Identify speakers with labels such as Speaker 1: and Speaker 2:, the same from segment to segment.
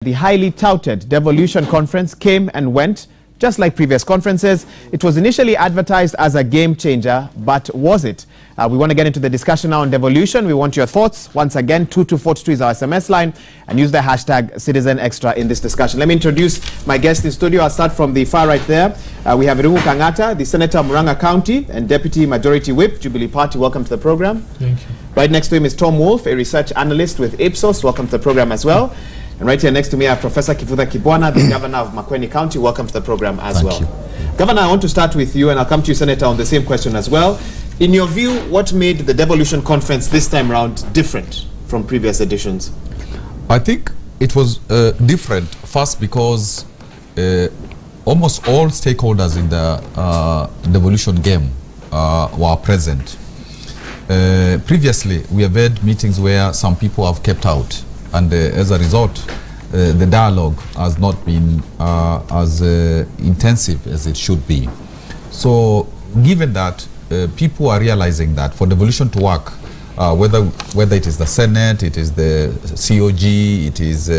Speaker 1: The highly touted devolution conference came and went, just like previous conferences. It was initially advertised as a game changer, but was it? We want to get into the discussion now on devolution. We want your thoughts. Once again, 2242 is our SMS line, and use the hashtag CitizenExtra in this discussion. Let me introduce my guest in studio. I'll start from the far right there. We have Irungu Kangata, the Senator of Murang'a County and Deputy Majority Whip, Jubilee Party. Welcome to the program. Thank you. Right next to him is Tom Wolf, a research analyst with Ipsos. Welcome to the program as well. And right here next to me, I have Professor Kivutha Kibwana, the Governor of Makueni County. Welcome to the program as well. Governor, I want to start with you, and I'll come to you, Senator, on the same question as well. In your view, what made the devolution conference this time around different from previous editions?
Speaker 2: I think it was different, first because almost all stakeholders in the devolution game were present. Previously, we have had meetings where some people have kept out. And as a result, the dialogue has not been as intensive as it should be. So given that, people are realizing that for devolution to work, whether it is the Senate, it is the COG, it is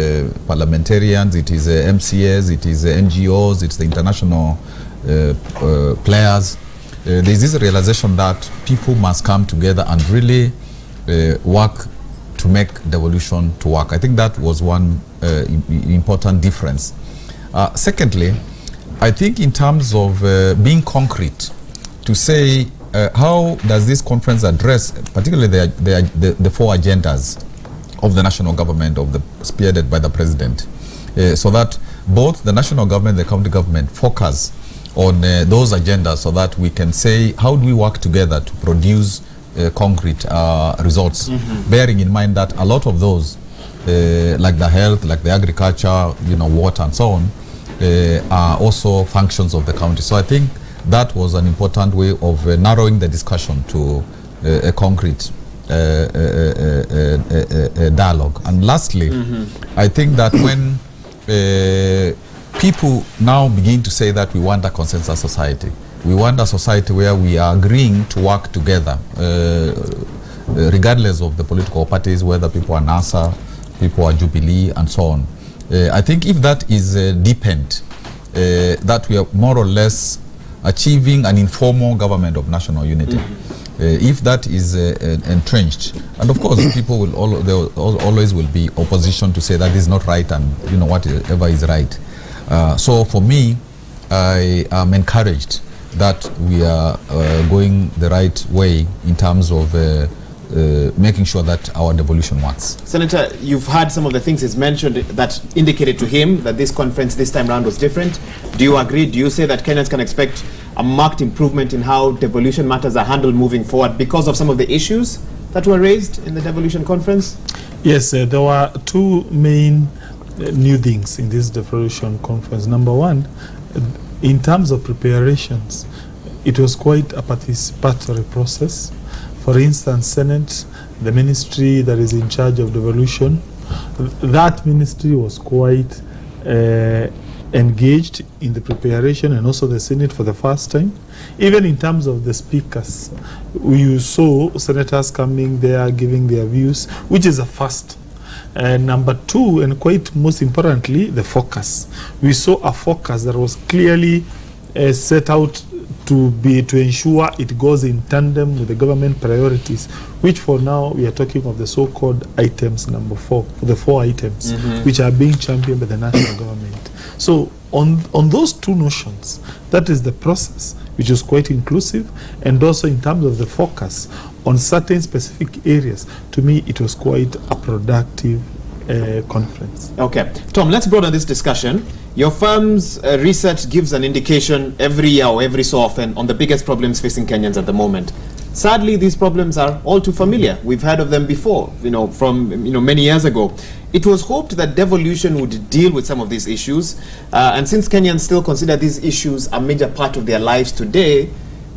Speaker 2: parliamentarians, it is MCAs, it is NGOs, it's the international players, there is this realization that people must come together and really work to make devolution to work. I think that was one important difference. Secondly, I think in terms of being concrete, to say how does this conference address particularly the four agendas of the national government, spearheaded by the president, so that both the national government and the county government focus on those agendas, so that we can say how do we work together to produce concrete results, bearing in mind that a lot of those, like the health, like the agriculture, water and so on, are also functions of the county. So I think that was an important way of narrowing the discussion to a concrete dialogue. And lastly, I think that when people now begin to say that we want a consensus society, we want a society where we are agreeing to work together, regardless of the political parties, whether people are NASA, people are Jubilee, and so on. I think if that is deepened, that we are more or less achieving an informal government of national unity. If that is entrenched, and of course people will there always will be opposition to say that is not right and whatever is right. So for me, I am encouraged that we are going the right way in terms of making sure that our devolution works. Senator,
Speaker 1: you've heard some of the things he's mentioned that indicated to him that this conference this time around was different. Do you agree? Do you say that Kenyans can expect a marked improvement in how devolution matters are handled moving forward because of some of the issues that were raised in the devolution conference? Yes,
Speaker 3: there were two main new things in this devolution conference. Number one, in terms of preparations, it was quite a participatory process. For instance, Senate, the ministry that is in charge of devolution, that ministry was quite engaged in the preparation, and also the Senate for the first time. Even in terms of the speakers, we saw senators coming there giving their views, which is a first. Number two, and quite most importantly, the focus. We saw a focus that was clearly set out to ensure it goes in tandem with the government priorities, which for now we are talking of the so-called items number 4, the 4 items, which are being championed by the national government. So on those two notions, that is the process, which is quite inclusive, and also in terms of the focus on certain specific areas. To me, it was quite a productive conference.
Speaker 1: Okay. Tom, let's broaden this discussion. Your firm's research gives an indication every year or every so often on the biggest problems facing Kenyans at the moment. Sadly, these problems are all too familiar. We've heard of them before, from many years ago. It was hoped that devolution would deal with some of these issues, and since Kenyans still consider these issues a major part of their lives today,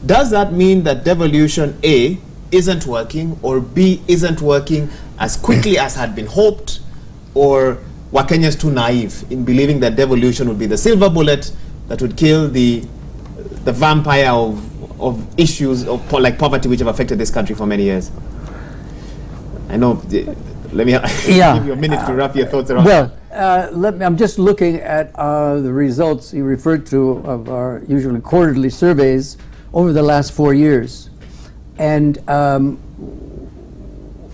Speaker 1: does that mean that devolution A isn't working, or B isn't working as quickly as had been hoped, or were Kenyans too naive in believing that devolution would be the silver bullet that would kill the vampire of issues like poverty which have affected this country for many years? I know Let me give you a minute to wrap your thoughts around.
Speaker 4: Well, I'm just looking at the results you referred to of our usually quarterly surveys over the last 4 years. And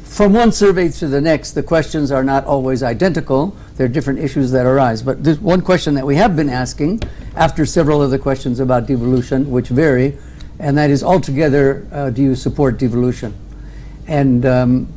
Speaker 4: from one survey to the next, the questions are not always identical. There are different issues that arise. But there's one question that we have been asking after several of the questions about devolution, which vary, and that is altogether, do you support devolution? And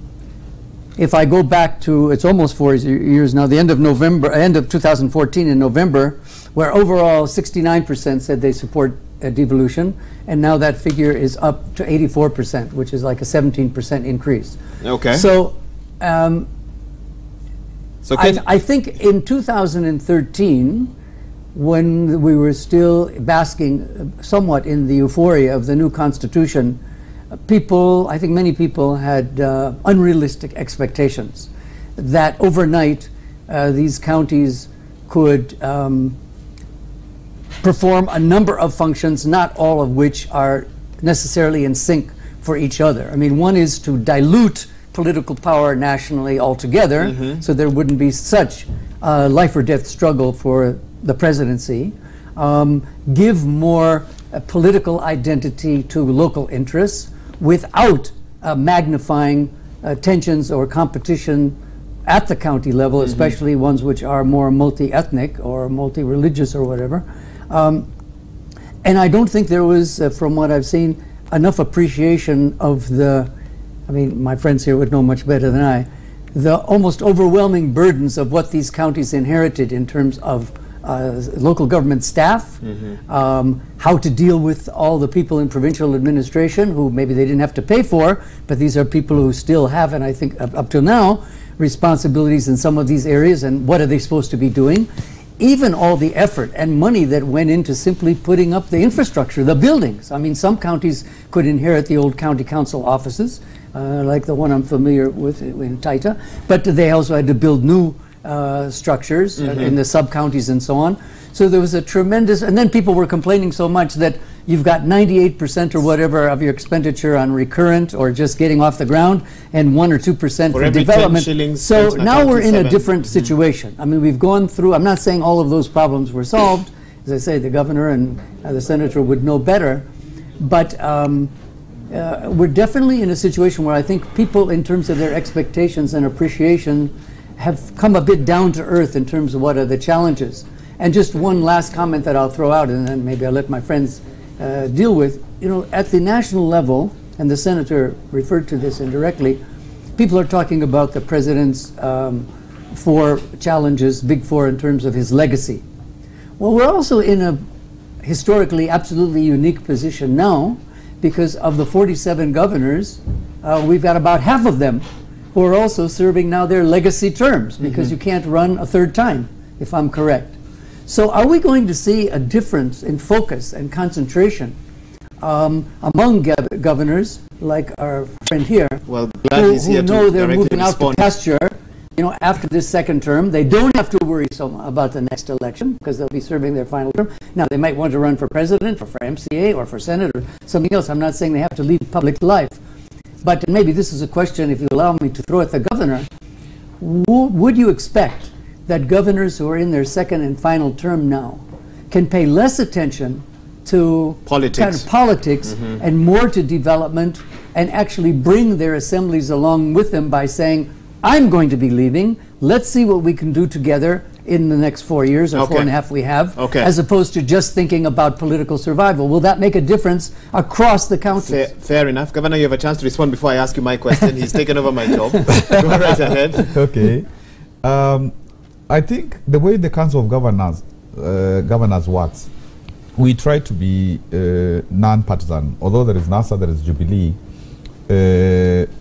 Speaker 4: if I go back to, it's almost 4 years now, the end of November, end of 2014 in November, where overall 69% said they support devolution, and now that figure is up to 84%, which is like a 17% increase.
Speaker 1: Okay.
Speaker 4: So, I think in 2013, when we were still basking somewhat in the euphoria of the new constitution, I think many people had unrealistic expectations that overnight these counties could perform a number of functions, not all of which are necessarily in sync for each other. I mean, one is to dilute political power nationally altogether, so there wouldn't be such a life or death struggle for the presidency, give more political identity to local interests without magnifying tensions or competition at the county level, especially ones which are more multi-ethnic or multi-religious or whatever. And I don't think there was, from what I've seen, enough appreciation of the, I mean, my friends here would know much better than I, the almost overwhelming burdens of what these counties inherited in terms of local government staff, how to deal with all the people in provincial administration who maybe they didn't have to pay for, but these are people who still have, and I think up till now, responsibilities in some of these areas, and what are they supposed to be doing? Even all the effort and money that went into simply putting up the infrastructure, the buildings. I mean, some counties could inherit the old county council offices, like the one I'm familiar with in Taita, but they also had to build new structures in the sub-counties and so on. So there was a tremendous, and then people were complaining so much that you've got 98% or whatever of your expenditure on recurrent or just getting off the ground, and 1 or 2% for development. So now we're in a different situation. I mean, we've gone through, I'm not saying all of those problems were solved. As I say, the governor and the senator would know better, but we're definitely in a situation where I think people, in terms of their expectations and appreciation, have come a bit down to earth in terms of what are the challenges. And just one last comment that I'll throw out, and then maybe I'll let my friends deal with. You know, at the national level, and the senator referred to this indirectly, people are talking about the president's 4 challenges, big 4 in terms of his legacy. Well, we're also in a historically absolutely unique position now, because of the 47 governors, we've got about half of them who are also serving now their legacy terms, because you can't run a 3rd time, if I'm correct. So are we going to see a difference in focus and concentration among governors, like our friend here, who know they're moving out to pasture, you know, after this 2nd term? They don't have to worry so much about the next election, because they'll be serving their final term. Now, they might want to run for president, or for MCA, or for Senate, or something else. I'm not saying they have to leave public life. But maybe this is a question, if you allow me to throw at the governor. Would you expect that governors who are in their 2nd and final term now can pay less attention to politics and more to development, and actually bring their assemblies along with them by saying, I'm going to be leaving, let's see what we can do together in the next 4 years, or 4.5 we have, as opposed to just thinking about political survival? Will that make a difference across the counties?
Speaker 1: Fair enough. Governor, you have a chance to respond before I ask you my question. He's taken over my job. Go right ahead.
Speaker 2: Okay. I think the way the Council of Governors works, we try to be non-partisan. Although there is NASA, there is Jubilee,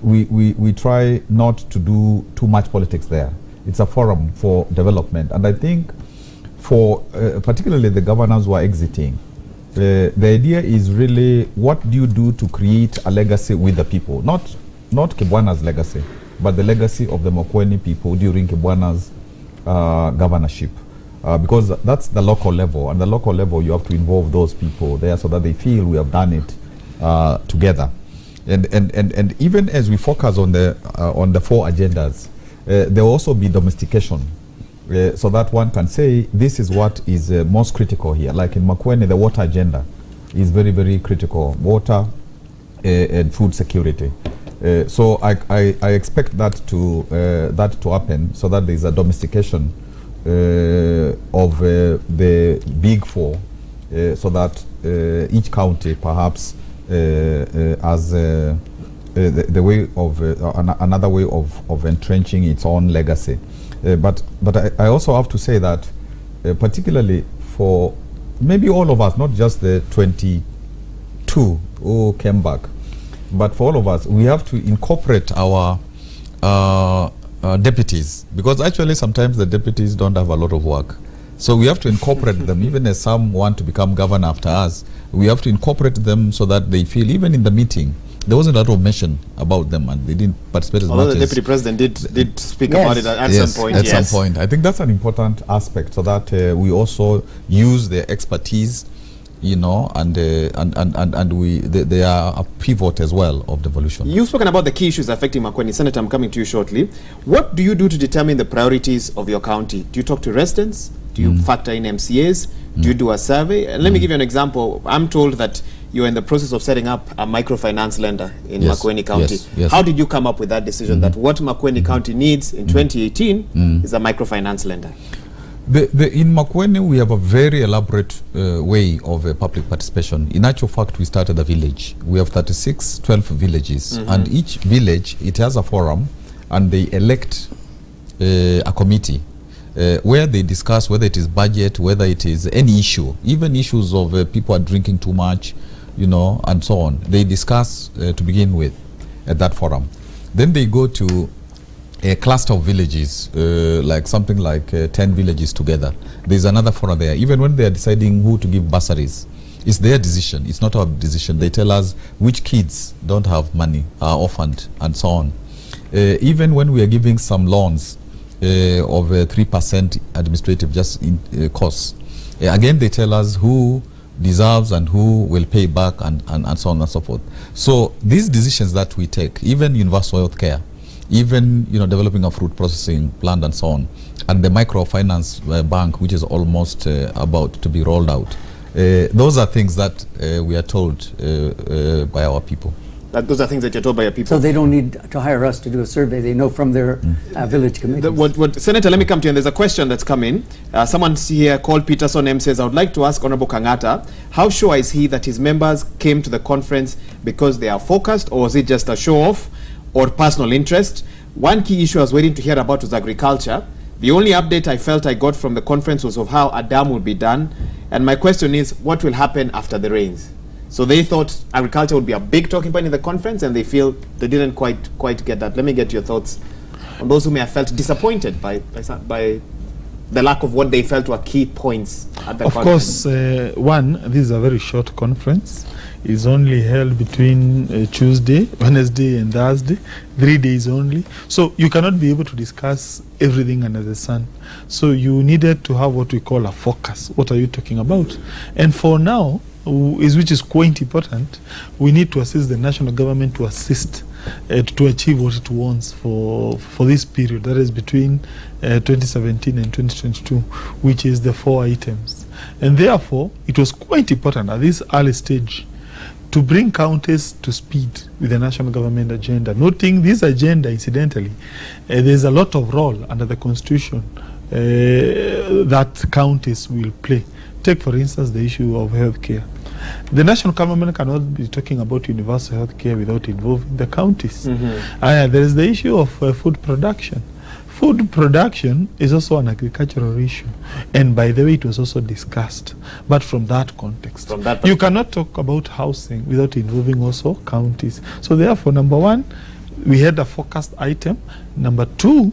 Speaker 2: we try not to do too much politics there. It's a forum for development. And I think for particularly the governors who are exiting, the idea is really, what do you do to create a legacy with the people? Not Kibwana's legacy, but the legacy of the Mokweni people during Kibwana's governorship. Because that's the local level, and the local level you have to involve those people there so that they feel we have done it together. And even as we focus on the 4 agendas, there will also be domestication so that one can say this is what is most critical here. Like in Makueni, the water agenda is very, very critical. Water and food security. So I expect that to happen, so that there is a domestication of the big four, so that each county perhaps has the way of another way of entrenching its own legacy. But I also have to say that particularly for maybe all of us, not just the 22 who came back, but for all of us, we have to incorporate our deputies, because actually sometimes the deputies don't have a lot of work. So we have to incorporate them, even as some want to become governor after us, we have to incorporate them so that they feel, even in the meeting, there wasn't a lot of mention about them and they didn't participate as much.
Speaker 1: Although the deputy president did speak about it at some point.
Speaker 2: At some point. I think that's an important aspect, so that we also use their expertise, you know, and they are a pivot as well of devolution. You've
Speaker 1: spoken about the key issues affecting Makueni. Senator, I'm coming to you shortly. What do you do to determine the priorities of your county? Do you talk to residents? Do you factor in MCAs? Do you do a survey? And let me give you an example. I'm told that you're in the process of setting up a microfinance lender in Makueni County. How did you come up with that decision that what Makueni County needs in 2018 is a microfinance lender?
Speaker 2: In Makueni, we have a very elaborate way of public participation. In actual fact, we started a village. We have 12 villages, and each village, it has a forum, and they elect a committee where they discuss whether it is budget, whether it is any issue, even issues of people are drinking too much, you know, and so on. They discuss to begin with at that forum. Then they go to a cluster of villages, like something like 10 villages together. There's another forum there. Even when they are deciding who to give bursaries, it's their decision. It's not our decision. They tell us which kids don't have money, are orphaned, and so on. Even when we are giving some loans of 3% administrative just in costs, again they tell us who deserves and who will pay back, and so on and so forth. So these decisions that we take, even universal health care, even, you know, developing a fruit processing plant and so on, and the microfinance bank, which is almost about to be rolled out, those are things that we are told by our people.
Speaker 1: Those are things that you're told by your people.
Speaker 4: So they don't need to hire us to do a survey. They know from their village committees.
Speaker 1: Senator, let me come to you. And there's a question that's come in. Someone here called Peterson M says, I would like to ask Honorable Kangata, how sure is he that his members came to the conference because they are focused, or was it just a show-off or personal interest? One key issue I was waiting to hear about was agriculture. The only update I felt I got from the conference was of how a dam will be done. And my question is, what will happen after the rains? So they thought agriculture would be a big talking point in the conference, and they feel they didn't quite get that. Let me get your thoughts on those who may have felt disappointed by the lack of what they felt were key points at the conference.
Speaker 3: Of course, one, this is a very short conference. It's only held between Tuesday, Wednesday, and Thursday, 3 days only. So you cannot be able to discuss everything under the sun. So you needed to have what we call a focus. What are you talking about? And for now, which is quite important, we need to assist the national government to assist to achieve what it wants for this period, that is between 2017 and 2022, which is the 4 items. And therefore, it was quite important at this early stage to bring counties to speed with the national government agenda. Noting this agenda, incidentally, there's a lot of role under the Constitution that counties will play. Take, for instance, the issue of healthcare. The national government cannot be talking about universal health care without involving the counties. There is the issue of food production. Food production is also an agricultural issue, and by the way, it was also discussed, but from that context. You cannot talk about housing without involving also counties. So therefore, number one, we had a focused item. Number two,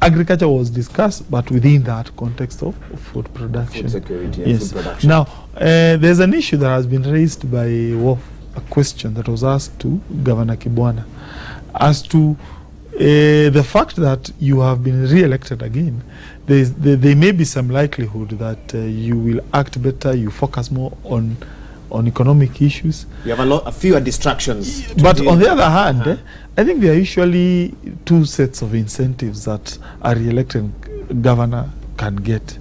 Speaker 3: agriculture was discussed, but within that context of food production.
Speaker 1: Food security and food production.
Speaker 3: Now, there's an issue that has been raised by WOF, a question that was asked to Governor Kibwana, as to the fact that you have been re-elected again. There may be some likelihood that you will act better, you focus more on economic issues.
Speaker 1: You have a fewer distractions.
Speaker 3: But on the other hand, I think there are usually two sets of incentives that a re-elected governor can get.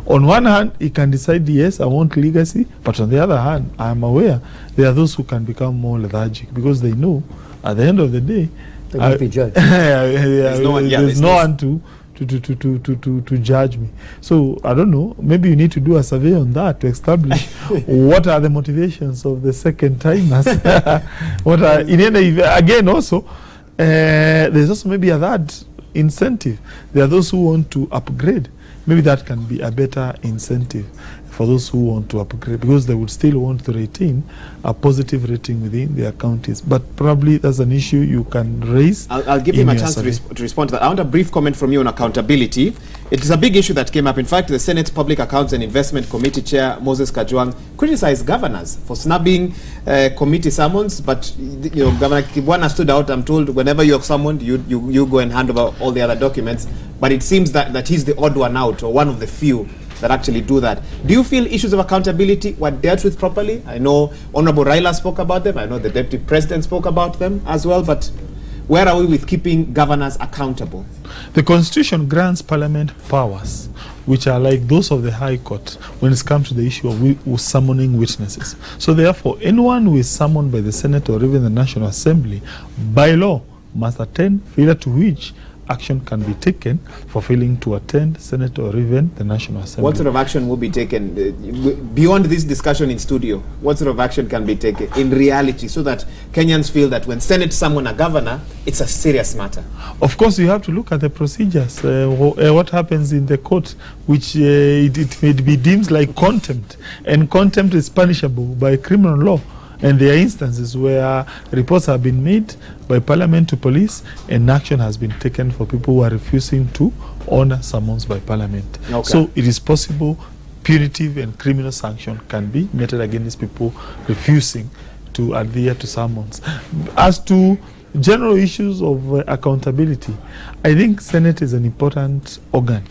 Speaker 3: On one hand, he can decide, yes, I want legacy, but on the other hand, I am aware there are those who can become more lethargic because they know at the end of the day,
Speaker 4: they won't be judged.
Speaker 3: there's no one to judge me. So I don't know, maybe you need to do a survey on that to establish what are the motivations of the second timers. What are, in any, again also, there's also maybe a third incentive. There are those who want to upgrade. Maybe that can be a better incentive for those who want to upgrade, because they would still want to retain a positive rating within their counties. But probably that's an issue you can raise.
Speaker 1: I'll give him a chance to respond to that. I want a brief comment from you on accountability. It is a big issue that came up. In fact, the Senate Public Accounts and Investment Committee Chair Moses Kajwang criticized governors for snubbing committee summons. But you know, Governor Kibwana stood out. I'm told whenever you're summoned, you go and hand over all the other documents. But it seems that he's the odd one out, or one of the few that actually do that. Do you feel issues of accountability were dealt with properly? I know Honorable Raila spoke about them. I know the Deputy President spoke about them as well. But where are we with keeping governors accountable?
Speaker 3: The Constitution grants Parliament powers which are like those of the High Court when it comes to the issue of summoning witnesses. So therefore, anyone who is summoned by the Senate or even the National Assembly, by law, must attend, failure to which action can be taken for failing to attend Senate or even the National Assembly.
Speaker 1: What sort of action will be taken beyond this discussion in studio? What sort of action can be taken in reality so that Kenyans feel that when Senate summon a governor, it's a serious matter?
Speaker 3: Of course, you have to look at the procedures. What happens in the court, which it may be deemed like contempt, and contempt is punishable by criminal law. And there are instances where reports have been made by Parliament to police and action has been taken for people who are refusing to honor summons by Parliament. Okay. So it is possible punitive and criminal sanction can be meted against people refusing to adhere to summons. As to general issues of accountability, I think Senate is an important organ,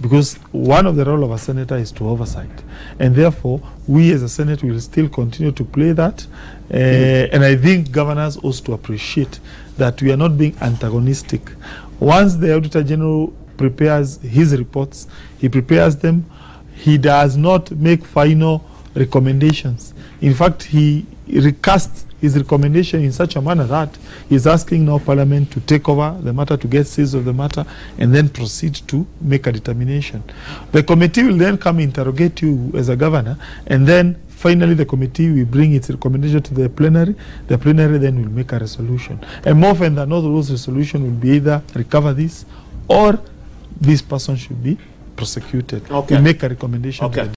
Speaker 3: because one of the role of a senator is to oversight. And therefore, we as a Senate will still continue to play that. And I think governors also to appreciate that we are not being antagonistic. Once the Auditor General prepares his reports, he prepares them, he does not make final recommendations. In fact, he recasts his recommendation in such a manner that he's asking now Parliament to take over the matter, to get seize of the matter, and then proceed to make a determination. The committee will then come interrogate you as a governor, and then finally the committee will bring its recommendation to the plenary. The plenary then will make a resolution. And more often than not, those resolution will be either recover this or this person should be prosecuted.
Speaker 1: Okay.
Speaker 3: We make a recommendation.
Speaker 1: Okay.